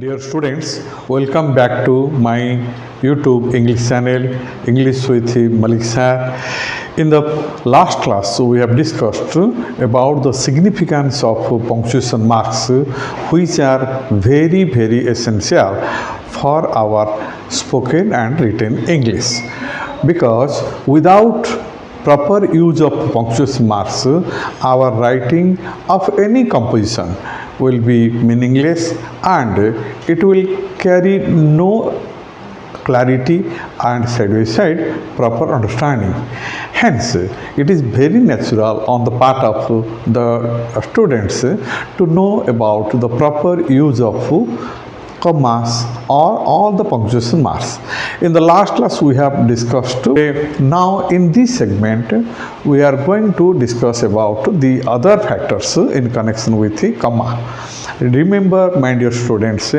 Dear students, welcome back to my YouTube English channel, English with MALLICK sir. In the last class, we have discussed about the significance of punctuation marks, which are very essential for our spoken and written English. Because without proper use of punctuation marks, our writing of any composition will be meaningless and it will carry no clarity and side by side proper understanding. Hence, it is very natural on the part of the students to know about the proper use of commas or all the punctuation marks. In the last class we have discussed. Now in this segment we are going to discuss about the other factors in connection with the comma. Remember, my dear students,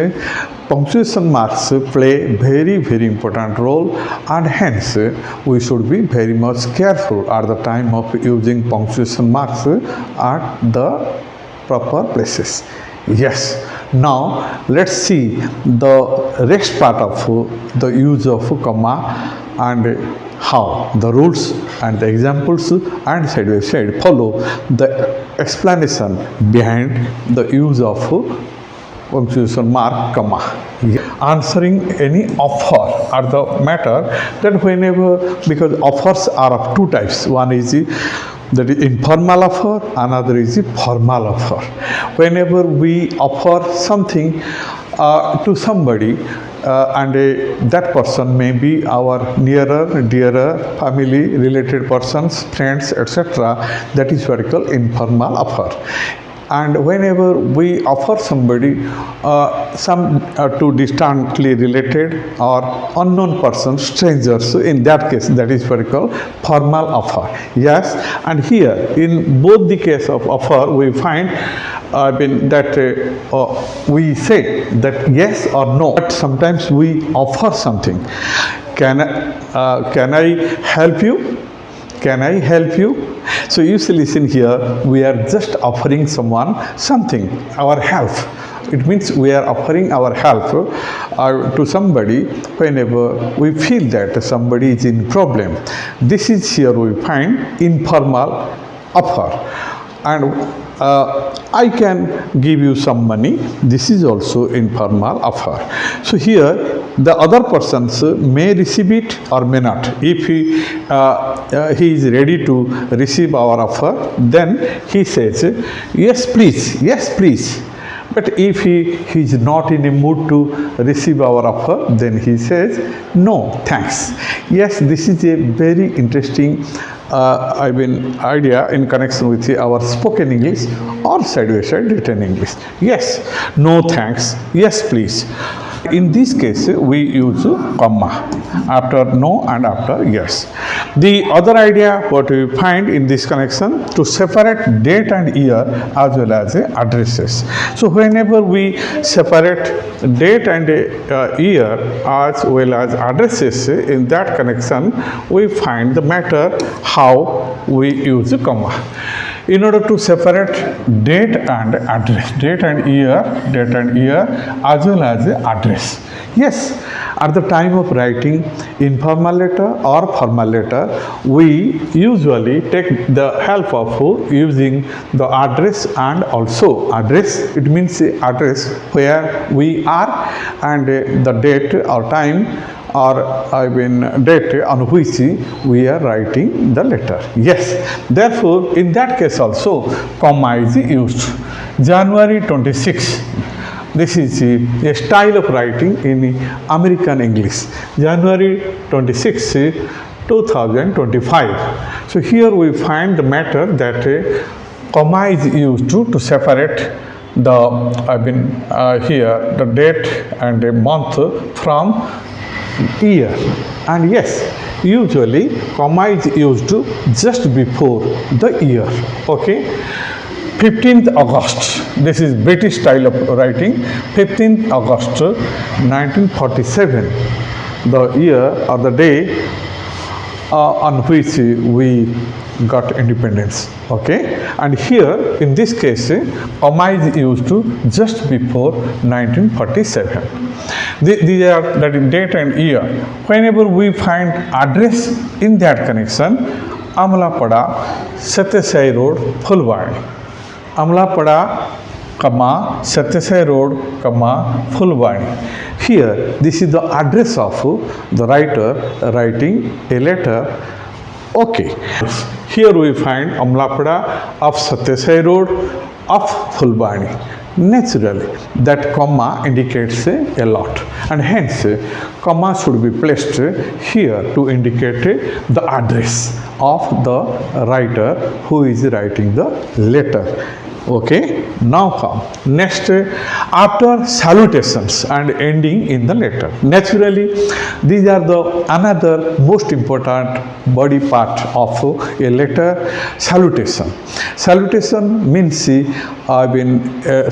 punctuation marks play very important role, and hence we should be very much careful at the time of using punctuation marks at the proper places. Yes. Now let's see the next part of the use of comma and how the rules and the examples and side by side follow the explanation behind the use of punctuation mark comma. Answering any offer are the matter that whenever, because offers are of two types. One is that is informal offer, another is a formal offer. Whenever we offer something to somebody and that person may be our nearer, dearer, family, related persons, friends, etc., that is what we call informal offer. And whenever we offer somebody to distantly related or unknown persons, strangers, in that case, that is what we call formal offer. Yes, and here in both the case of offer, we find that we say that yes or no. But sometimes we offer something. Can I help you? Can I help you? So you see, listen here, we are just offering someone something, our help. It means we are offering our help to somebody whenever we feel that somebody is in problem. This is here we find informal offer. And I can give you some money. This is also informal offer. So here the other persons may receive it or may not. If he is ready to receive our offer, then he says, yes please, yes please. But if he is not in a mood to receive our offer, then he says, no thanks. Yes, this is a very interesting idea in connection with our spoken English or side by side written English. Yes, no thanks, yes please. In this case, we use comma after no and after yes. The other idea what we find in this connection, to separate date and year as well as addresses. So whenever we separate date and year as well as addresses, in that connection we find the matter how we use comma. In order to separate date and address, date and year as well as address. Yes, at the time of writing informal letter or formal letter, we usually take the help of using the address and also address. It means address where we are and the date or time or date on which we are writing the letter. Yes, therefore in that case also comma is used. January 26. This is a style of writing in American English. January 26, 2025. So here we find the matter that comma is used to separate the here the date and a month from year. And yes, usually comma is used just before the year. Okay, 15th August. This is British style of writing. 15th August 1947, the year or the day on which we got independence. Okay, and here in this case, comma is used to just before 1947. These are that is date and year. Whenever we find address in that connection, Amlapada, Satyasai Road, Fulbani. Amlapada, comma, Satyasai Road, comma, Fulbani. Here, this is the address of the writer writing a letter. Okay. Here we find Amlapada of Satyasai Road of Fulbani. Naturally, that comma indicates a lot, and hence comma should be placed here to indicate the address of the writer who is writing the letter. Okay, now come next, after salutations and ending in the letter. Naturally, these are the another most important body part of a letter. Salutation. Salutation means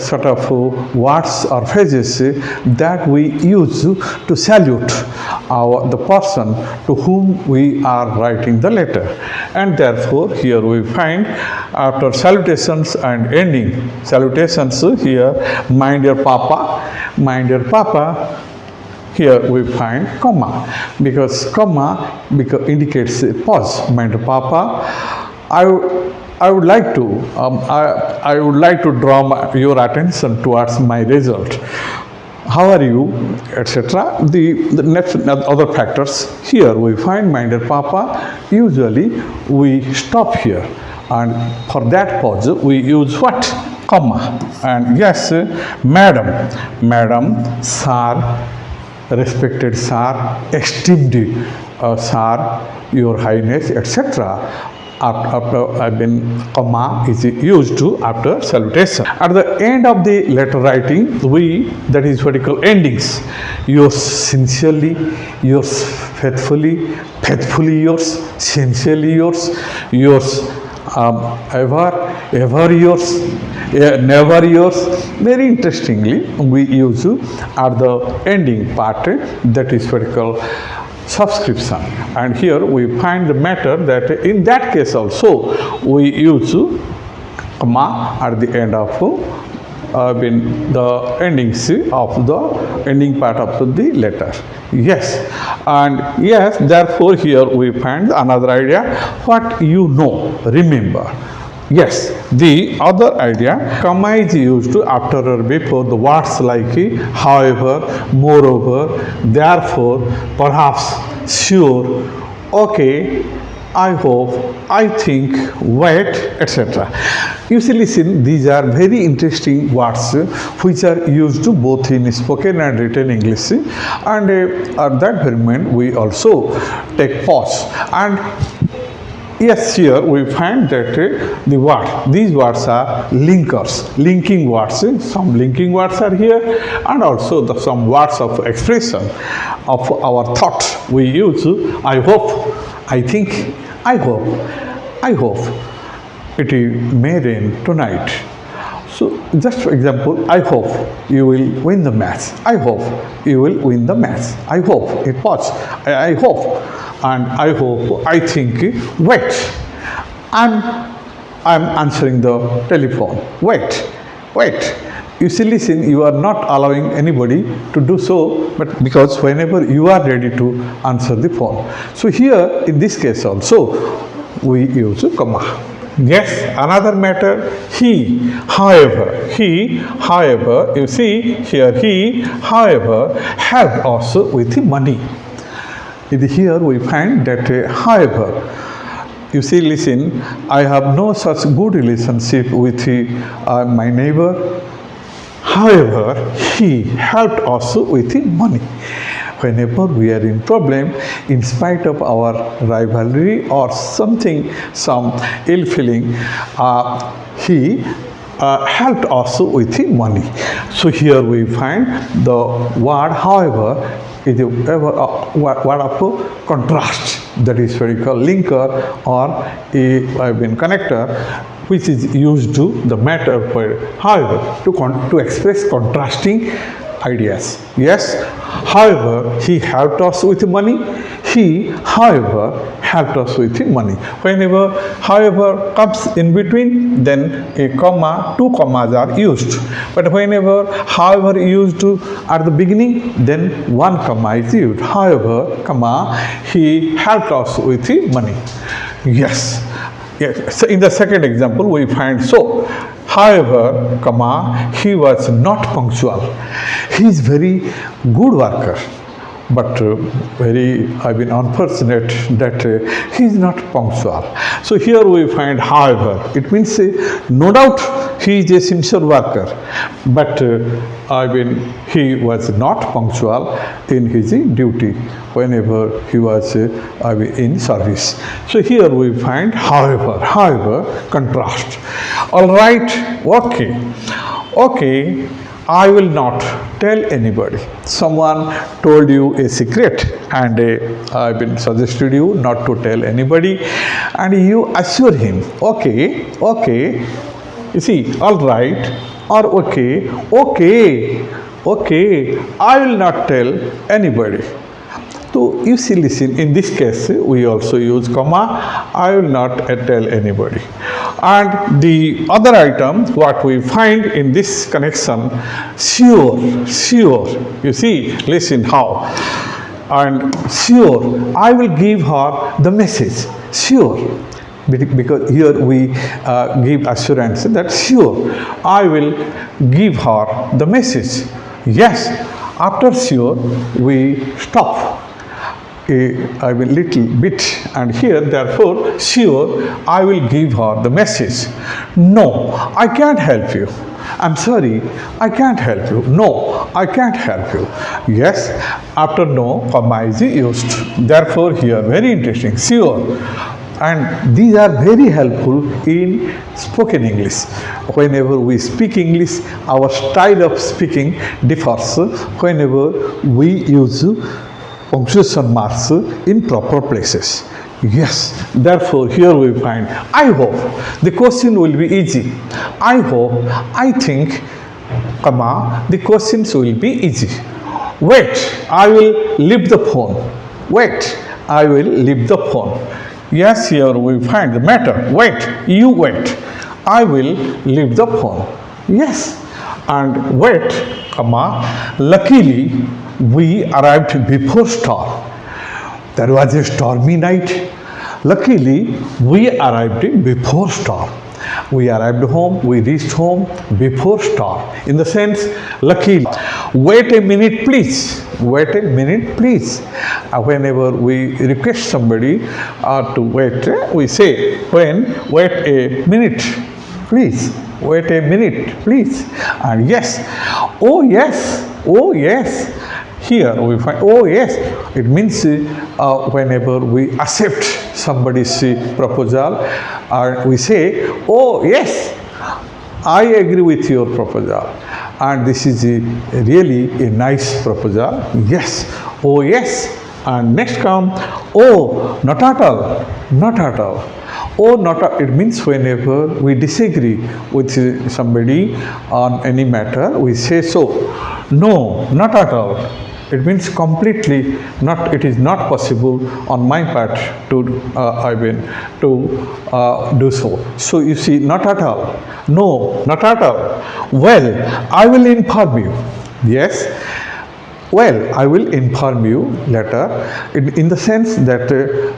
sort of words or phrases that we use to salute the person to whom we are writing the letter, and therefore here we find after salutations and ending salutations here, my dear papa, my dear papa. Here we find comma, because comma indicates a pause. My dear papa, I would like to I would like to draw your attention towards my result. How are you, etc. The next other factors. Here we find my dear papa. Usually we stop here, and for that pause we use what? Comma. And yes, madam, madam, sir, respected sir, esteemed sir, your highness, etc. After comma is used to after salutation. At the end of the letter writing, that is what we call endings. Yours sincerely, yours faithfully, faithfully yours, sincerely yours, yours ever yours, never yours. Very interestingly, we use at the ending part, that is what we call subscription. And here we find the matter that in that case also we use comma at the end of the endings of the ending part of the letter. Yes, and yes, therefore here we find another idea, what you know, remember. Yes, the other idea, comma is used after or before the words like however, moreover, therefore, perhaps, sure, okay, I hope, I think, wait, etc. You see, listen, these are very interesting words which are used both in spoken and written English, and at that very moment we also take pause. And yes, here we find that these words are linkers, linking words. Some linking words are here, and also some words of expression of our thoughts. We use I hope, I think, I hope it may rain tonight. So, just for example, I hope you will win the match. I hope you will win the match. I hope it was. I hope. And I hope, I think, wait. I'm answering the telephone. Wait. You see, listen, you are not allowing anybody to do so, but because whenever you are ready to answer the phone. So here, in this case also, we use a comma. Yes, another matter, he, however, you see here, he, however, helped us with the money. Here we find that, however, you see, listen, I have no such good relationship with my neighbor. However, he helped us with the money. Whenever we are in problem, in spite of our rivalry or something, some ill feeling, he helped us with the money. So here we find the word, however, is a word of contrast, that is what we call linker or a connector, which is used to the matter for, however, to express contrasting ideas. Yes, however, he helped us with money. He, however, helped us with money. Whenever, however, comes in between, then a comma, two commas are used. But whenever, however, used at the beginning, then one comma is used. However, comma, he helped us with money. Yes. Yes. So in the second example, we find so. However, comma, he was not punctual. He is very good worker, but very unfortunate that he is not punctual. So here we find however. It means no doubt he is a sincere worker, but he was not punctual in his duty whenever he was in service. So here we find however, contrast. All right, okay, I will not tell anybody. Someone told you a secret and I've been suggested you not to tell anybody, and you assure him, okay, you see, all right, or okay, I will not tell anybody. So you see, listen, in this case we also use comma, I will not tell anybody. And the other item what we find in this connection, sure, you see, listen how. And sure, I will give her the message, sure, because here we give assurance that sure, I will give her the message. Yes, after sure we stop a little bit, and here therefore sure I will give her the message. No, I can't help you. I'm sorry, I can't help you. No, I can't help you. Yes, after no, comma is used. Therefore here very interesting, sure. And these are very helpful in spoken English. Whenever we speak English, our style of speaking differs whenever we use punctuation marks in proper places. Yes, therefore here we find, I hope, the question will be easy. I hope, I think, comma, the questions will be easy. Wait, I will leave the phone. Wait, I will leave the phone. Yes, here we find the matter. Wait, you wait. I will leave the phone. Yes, and wait, comma, luckily, we arrived before storm. There was a stormy night. Luckily, we arrived before storm. We arrived home, we reached home before storm. In the sense, luckily. Wait a minute, please. Wait a minute, please. Whenever we request somebody to wait, we say, wait a minute, please. Wait a minute, please. And yes, oh yes. Here we find, oh yes, it means whenever we accept somebody's proposal, we say, oh yes, I agree with your proposal, and this is really a nice proposal. Yes, oh yes, and next come, oh, not at all. Oh, not at, it means whenever we disagree with somebody on any matter, we say so. No, not at all. It means completely not. It is not possible on my part to do so. So you see, not at all. No, not at all. Well, I will inform you. Yes. Well, I will inform you later, in the sense that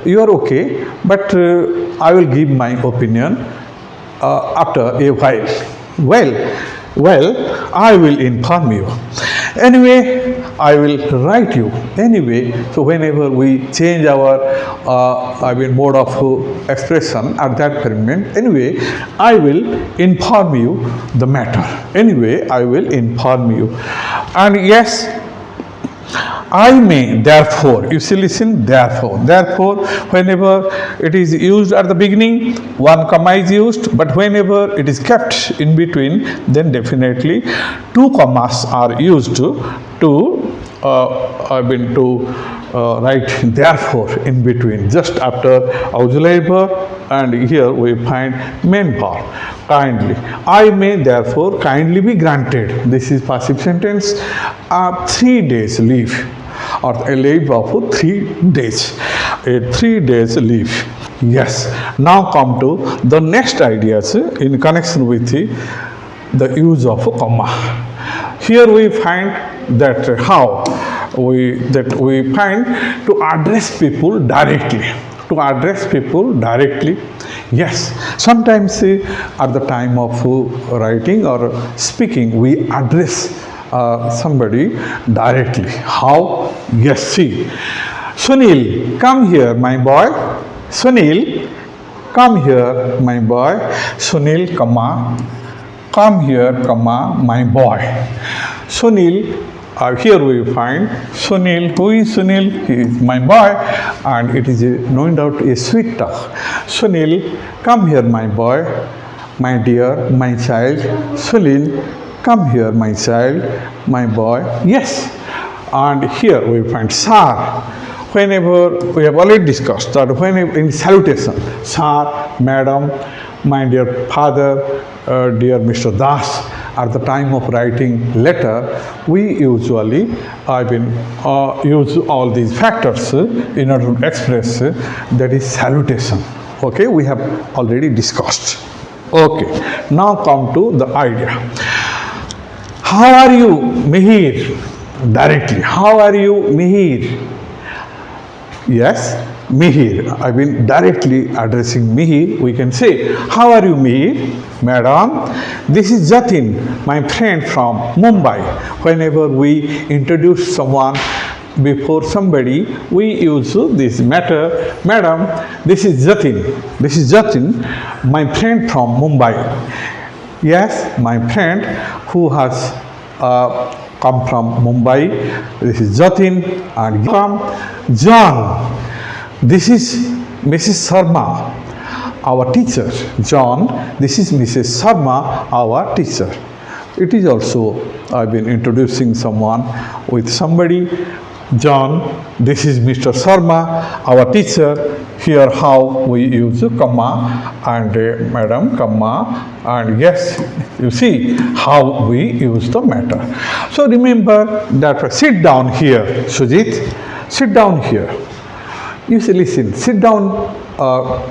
you are okay, but I will give my opinion after a while. Well, I will inform you. Anyway, I will write you. Anyway, so whenever we change our mode of expression at that moment, anyway, I will inform you the matter. Anyway, I will inform you. And yes, I may, therefore, you see, listen, therefore, whenever it is used at the beginning, one comma is used, but whenever it is kept in between, then definitely two commas are used to write therefore in between, just after auxiliary verb, and here we find main verb, kindly. I may therefore kindly be granted. This is passive sentence. 3 days leave. or a leave of 3 days, a 3 days leave. Yes, now come to the next ideas in connection with the use of a comma. Here we find that how we find to address people directly. To address people directly. Yes, sometimes at the time of writing or speaking, we address somebody directly. How? Yes, see. Sunil, come here, my boy. Sunil, come here, my boy. Sunil, comma, come here, comma, my boy. Sunil, here we find Sunil. Who is Sunil? He is my boy, and it is no doubt a sweet talk. Sunil, come here, my boy, my dear, my child. Sunil, come here, my child, my boy. Yes, and here we find sir. Whenever we have already discussed that, whenever in salutation, sir, madam, my dear father, dear Mr. Das, at the time of writing letter, we usually use all these factors in order to express that is salutation. Okay, we have already discussed. Okay, now come to the idea. How are you, Mihir? Directly, how are you, Mihir? Yes, Mihir. I've been directly addressing Mihir. We can say, how are you, Mihir? Madam, this is Jatin, my friend from Mumbai. Whenever we introduce someone before somebody, we use this matter. Madam, this is Jatin. This is Jatin, my friend from Mumbai. Yes, my friend who has come from Mumbai. This is Jatin, and from John. This is Mrs. Sharma, our teacher. John, this is Mrs. Sharma, our teacher. It is also, I've been introducing someone with somebody. John, this is Mr. Sharma, our teacher. Here how we use comma and madam, comma, and yes, you see how we use the matter. So remember that sit down here, Sujit, sit down here. You see, listen, sit down,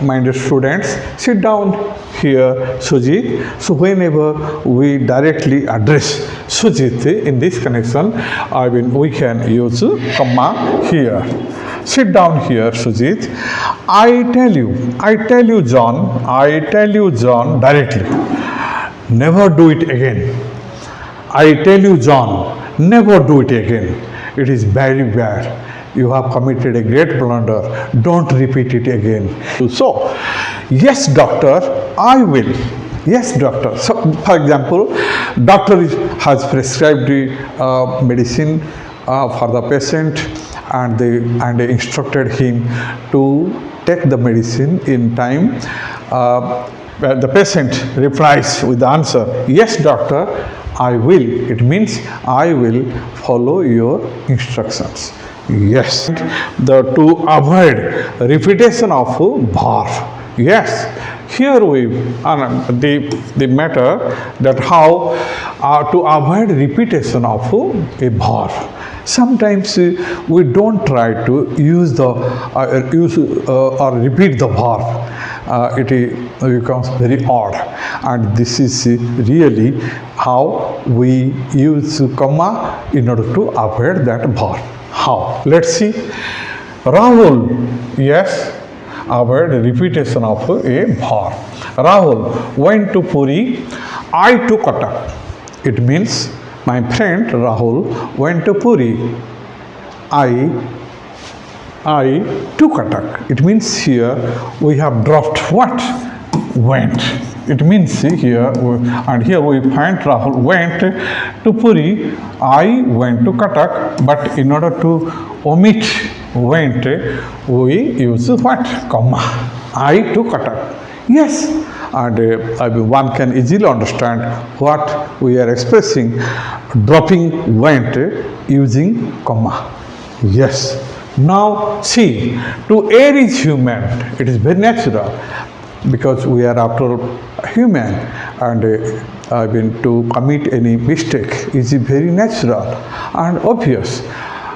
my dear students, sit down here, Sujit. So whenever we directly address Sujit in this connection, we can use comma here. Sit down here, Sujit. I tell you, John, directly. Never do it again. I tell you, John, never do it again. It is very bad. You have committed a great blunder. Don't repeat it again. So, yes, doctor, I will. Yes, doctor. So, for example, doctor has prescribed medicine for the patient, and they instructed him to take the medicine in time. The patient replies with the answer, yes, doctor, I will. It means I will follow your instructions. Yes, to avoid repetition of verb. Yes, here we the matter that how to avoid repetition of a verb. Sometimes we don't try to use or repeat the verb. It becomes very odd, and this is really how we use comma in order to avoid that verb. How? Let's see. Rahul, yes, avoid repetition of a verb. Rahul went to Puri. I took Cuttack. It means my friend Rahul went to Puri. I took Cuttack. It means here we have dropped what? Went. It means here, and here we find Rahul went to Puri. I went to Cuttack, but in order to omit went, we use what? Comma. I to Cuttack. Yes, and one can easily understand what we are expressing, dropping went using comma. Yes. Now see, to err is human. It is very natural, because we are after all human, and to commit any mistake is very natural and obvious.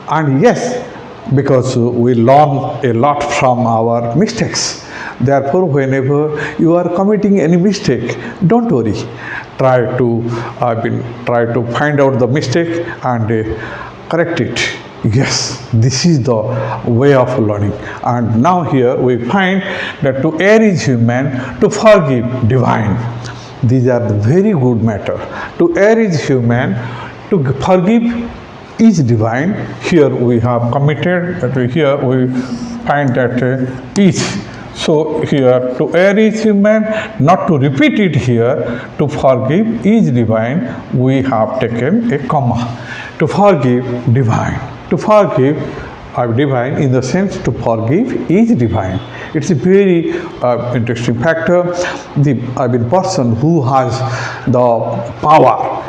And yes, because we learn a lot from our mistakes. Therefore, whenever you are committing any mistake, don't worry. Try to find out the mistake and correct it. Yes, this is the way of learning. And now here we find that to err is human, to forgive divine. These are the very good matter. To err is human, to forgive is divine. Here we have committed, here we find that is. So here to err is human, not to repeat it here, to forgive is divine, we have taken a comma. To forgive divine. To forgive divine in the sense to forgive is divine. It's a very interesting factor. The person who has the power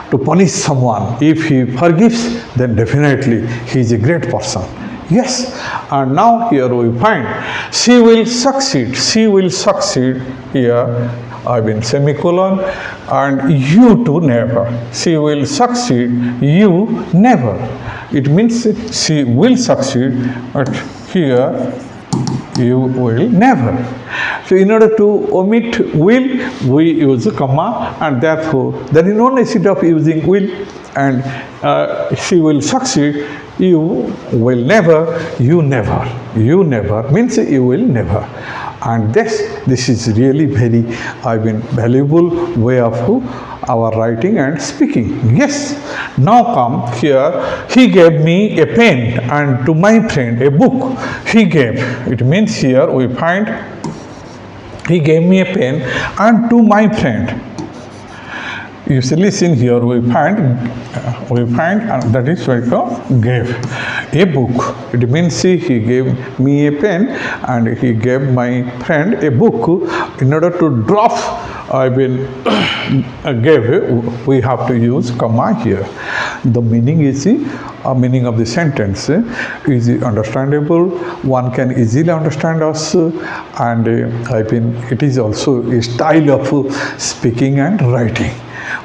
to punish someone, if he forgives, then definitely he is a great person. Yes, and now here we find she will succeed. She will succeed here, semicolon, and you too never. She will succeed, you never. It means she will succeed, but here you will never. So in order to omit will, we use a comma, and therefore there is no necessity of using will. And she will succeed, you will never, you never. You never means you will never. And this is really very valuable way of our writing and speaking. Yes, now come here, he gave me a pen and to my friend a book. He gave, it means here we find he gave me a pen and to my friend. You see, listen here, we find and that is why gave a book. It means he gave me a pen and he gave my friend a book. In order to drop gave, we have to use comma here. The meaning is meaning of the sentence is understandable. One can easily understand us, and it is also a style of speaking and writing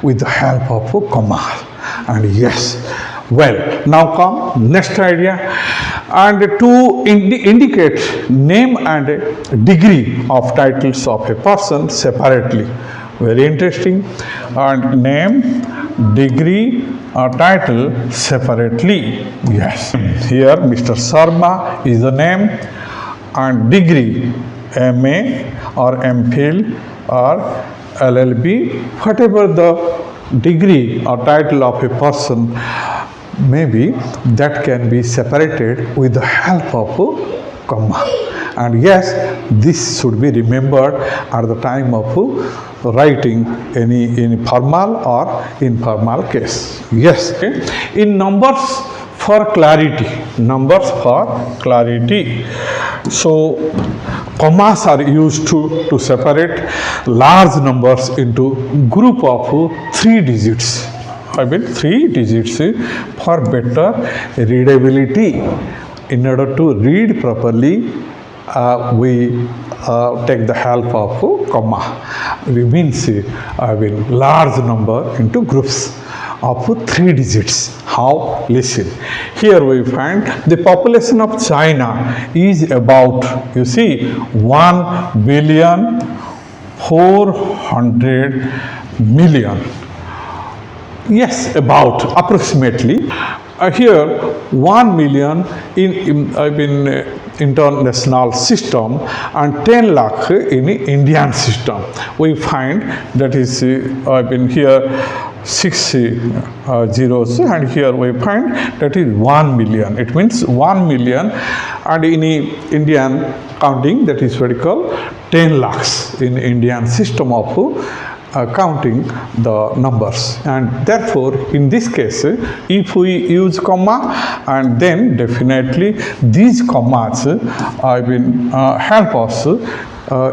with the help of a comma. And yes, well, now come next idea, and to indicate name and degree of titles of a person separately. Very interesting. And name, degree, title separately. Yes, here Mr. Sharma is the name, and degree MA or MPhil or LLB, whatever the degree or title of a person may be, that can be separated with the help of a comma. And yes, this should be remembered at the time of writing any formal or informal case. Yes, in numbers for clarity. Numbers for clarity. So commas are used to separate large numbers into group of 3 digits. 3 digits for better readability. In order to read properly, we take the help of comma. It means large number into groups of 3 digits. How? Listen. Here we find the population of China is about, you see, 1,400,000,000. Yes, about approximately. Here 1 million in international system and 10 lakh in Indian system. We find that is here 6 zeros, and here we find that is 1 million. It means 1 million, and in Indian counting, that is what we call 10 lakhs in Indian system of counting the numbers. And therefore in this case, if we use comma, and then definitely these commas help us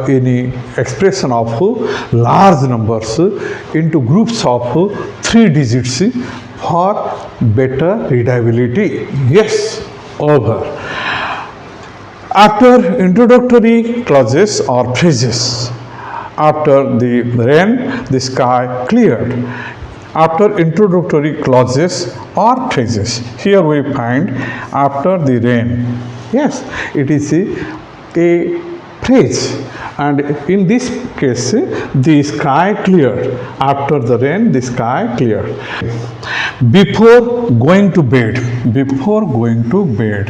any expression of large numbers into groups of 3 digits for better readability. Yes, over. After introductory clauses or phrases, after the rain, the sky cleared. after introductory clauses or phrases. Here we find after the rain. Yes, it is a phrase, and in this case the sky cleared. After the rain, the sky cleared. Before going to bed, before going to bed,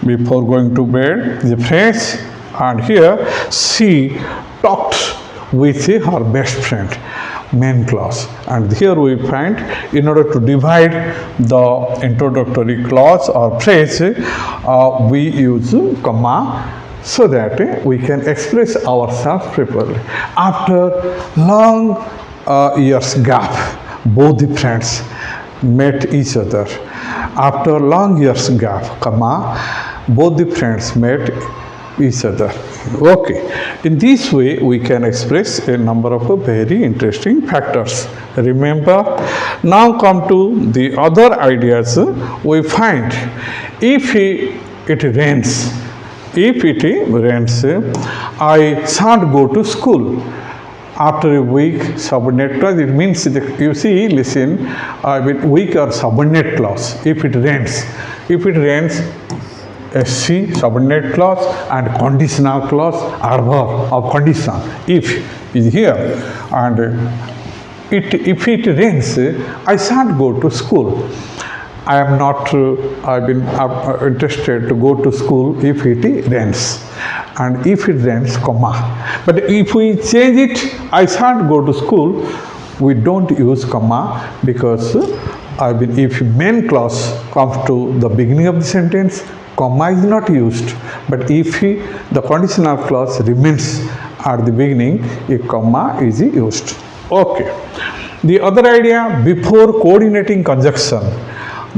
before going to bed, the phrase, and here she talked with her best friend, main clause. And here we find, in order to divide the introductory clause or phrase, we use comma so that we can express ourselves properly. After long years gap, both the friends met each other. After long years gap, comma, both the friends met each other. Okay, in this way we can express a number of very interesting factors. Remember, now come to the other ideas. We find if it rains, if it rains, I shan't go to school. After a weak subordinate clause, it means that, you see, listen, with weak or subordinate clause. If it rains, SC subordinate clause and conditional clause are verb of condition. If is here, and if it rains, I shan't go to school. I am not. I've been interested to go to school if it rains, and if it rains, comma. But if we change it, I shan't go to school, we don't use comma, because if main clause comes to the beginning of the sentence, comma is not used. But if the conditional clause remains at the beginning, a comma is used. Okay. The other idea, before coordinating conjunction,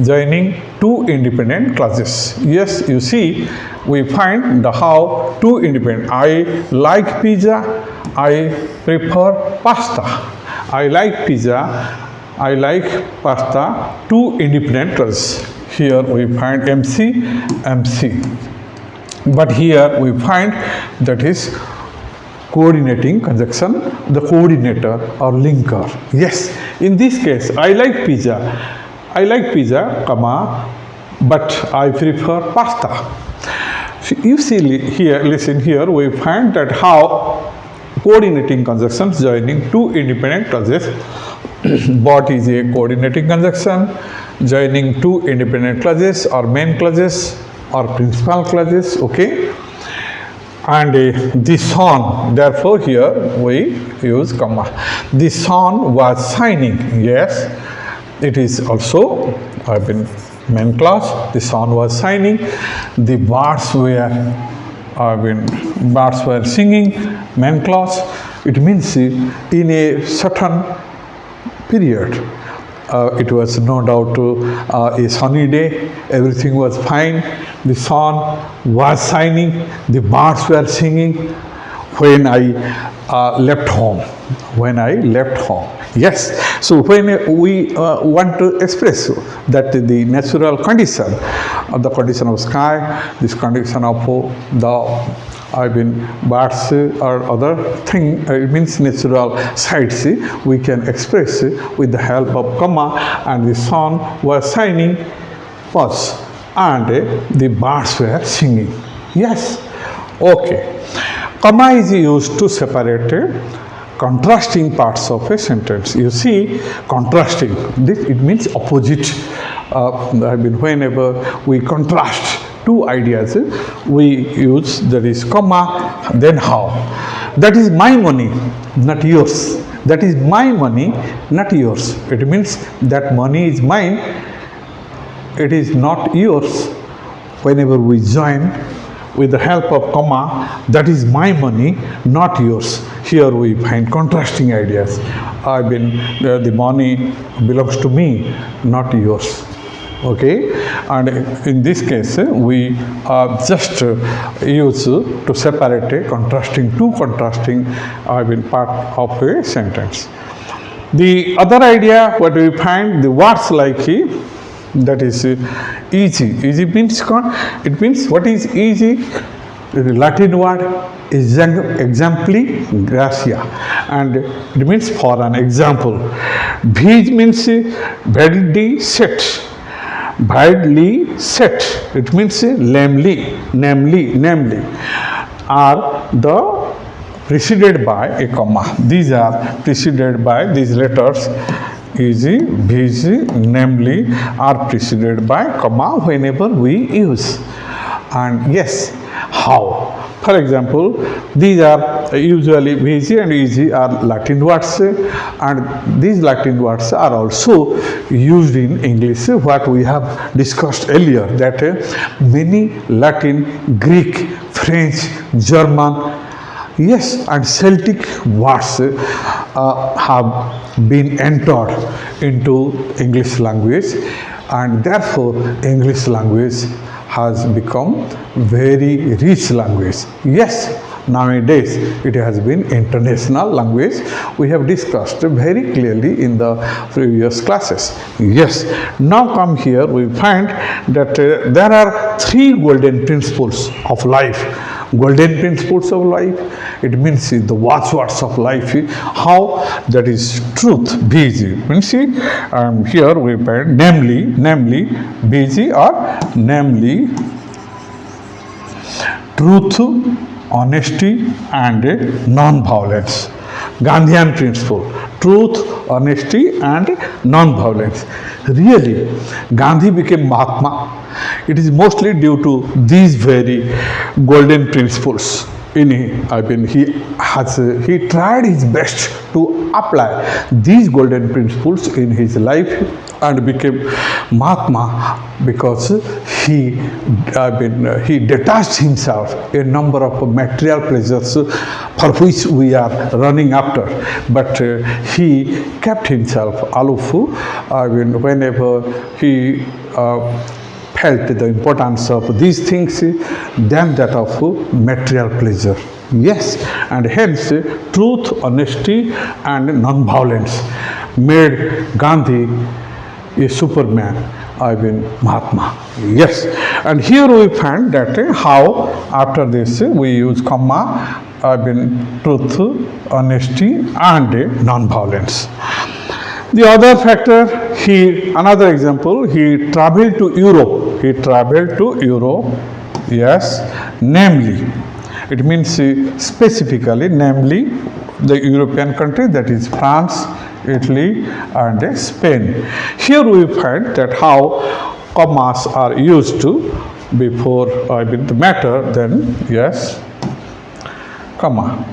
joining two independent clauses. Yes, you see, we find the how two independent. I like pizza, I prefer pasta. I like pizza, I like pasta, two independent clauses. Here we find MC, MC. But here we find that is coordinating conjunction, the coordinator or linker. Yes, in this case, I like pizza, comma, but I prefer pasta. So you see here, listen here, we find that how coordinating conjunctions joining two independent clauses. But is a coordinating conjunction joining two independent clauses or main clauses or principal clauses, okay? And the sun, therefore here we use comma. The sun was shining, yes. It is also main clause. The sun was shining. The birds were singing, main clause. It means in a certain period, it was no doubt a sunny day. Everything was fine. The sun was shining. The birds were singing. When I left home. Yes, so when we want to express that the natural condition, the condition of sky, this condition of the birds or other thing, it means natural sights, we can express with the help of comma, and the sun was shining, and the birds were singing. Yes, okay. Comma is used to separate contrasting parts of a sentence. You see, contrasting, this it means opposite. Whenever we contrast two ideas, we use that is comma, then how. That is my money, not yours. That is my money, not yours. It means that money is mine, it is not yours. Whenever we join with the help of comma, that is my money, not yours. Here we find contrasting ideas. The money belongs to me, not yours. Okay, and in this case, we just use to separate two contrasting part of a sentence. The other idea, what we find, the words like that is easy. Easy means, it means what is easy? The Latin word exempli gracia, and it means for an example. Bhij means badly set, badly set. It means namely, are the preceded by a comma. These are preceded by these letters easy, busy, namely are preceded by comma whenever we use. And yes, how? For example, these are usually busy and easy are Latin words, and these Latin words are also used in English. What we have discussed earlier, that many Latin, Greek, French, German, yes, and Celtic words have been entered into English language, and therefore English language has become very rich language. Yes, nowadays it has been international language. We have discussed very clearly in the previous classes. Yes, now come here, we find that there are three golden principles of life. Golden principles of life, it means the watchwords of life. How? That is truth, busy. Means here we find namely, busy, or namely truth, honesty, and non-violence. Gandhian principle, truth, honesty, and non-violence. Really, Gandhi became Mahatma. It is mostly due to these very golden principles. He tried his best to apply these golden principles in his life and became Mahatma because he detached himself a number of material pleasures for which we are running after, but he kept himself aloof whenever he felt the importance of these things than that of material pleasure. Yes, and hence truth, honesty, and non-violence made Gandhi a Superman, Mahatma. Yes, and here we find that how after this we use comma, truth, honesty, and non-violence. The other factor, another example, he traveled to Europe. Yes, namely, it means specifically, namely, the European country, that is France, Italy, and Spain. Here we find that how commas are used to before the matter, then yes, comma,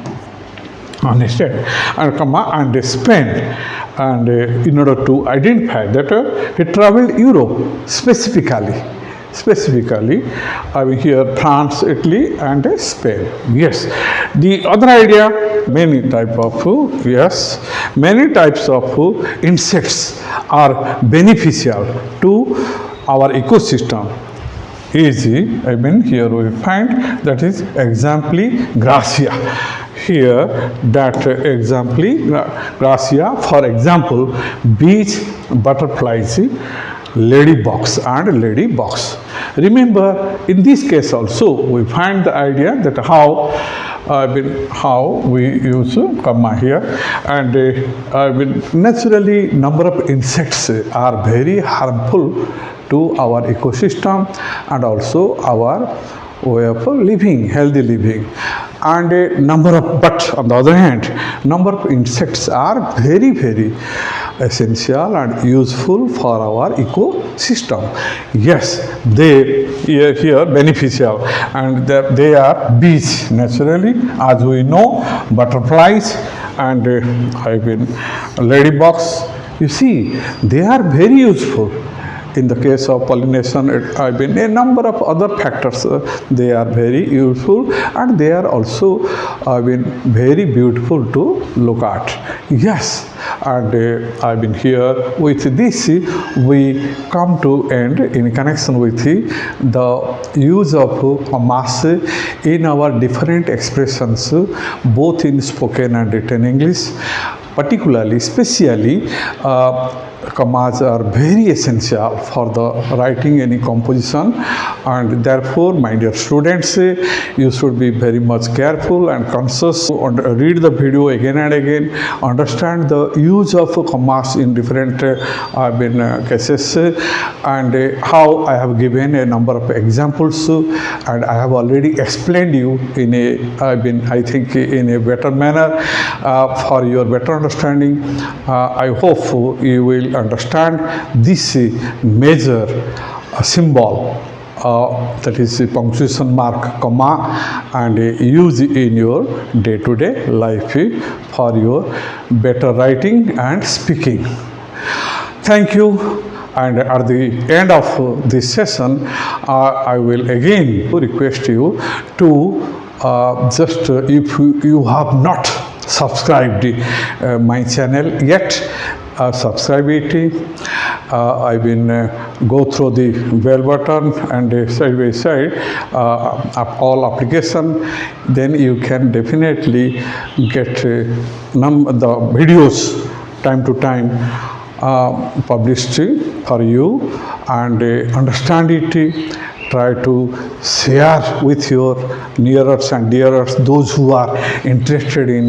understand, and comma, and Spain. And in order to identify that he traveled Europe specifically, here France, Italy, and Spain. Yes, the other idea, many types of insects are beneficial to our ecosystem. Easy, here we find that is exempli gracia. Here that exempli gracia, for example, bees, butterflies, ladybugs, and ladybugs. Remember, in this case also we find the idea that how we use comma here, and naturally number of insects are very harmful to our ecosystem and also our way of living, healthy living. And but on the other hand, number of insects are very, very essential and useful for our ecosystem. Yes, they here beneficial, and they are bees, naturally, as we know, butterflies, and ladybugs. You see, they are very useful. In the case of pollination, a number of other factors, they are very useful, and they are also very beautiful to look at. Yes, and here with this we come to end in connection with the use of commas in our different expressions, both in spoken and written English. particularly, especially, commas are very essential for the writing any composition, and therefore, my dear students, you should be very much careful and conscious and read the video again and again, understand the use of commas in different cases, and how I have given a number of examples, and I have already explained you in I think in a better manner for your better understanding. I hope you will understand this major symbol, that is the punctuation mark, comma, and use in your day-to-day life for your better writing and speaking. Thank you. And at the end of this session, I will again request you to just if you have not subscribed my channel yet, subscribe it. I will go through the bell button and side by side of all application. Then you can definitely get the videos time to time published for you, and understand it. Try to share with your nearest and dearest, those who are interested in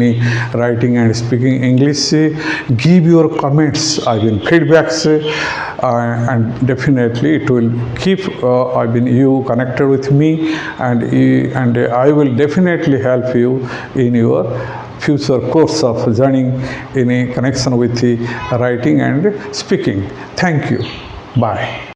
writing and speaking English. Give your comments, feedbacks, and definitely it will keep you connected with me, and I will definitely help you in your future course of journey in a connection with the writing and speaking. Thank you. Bye.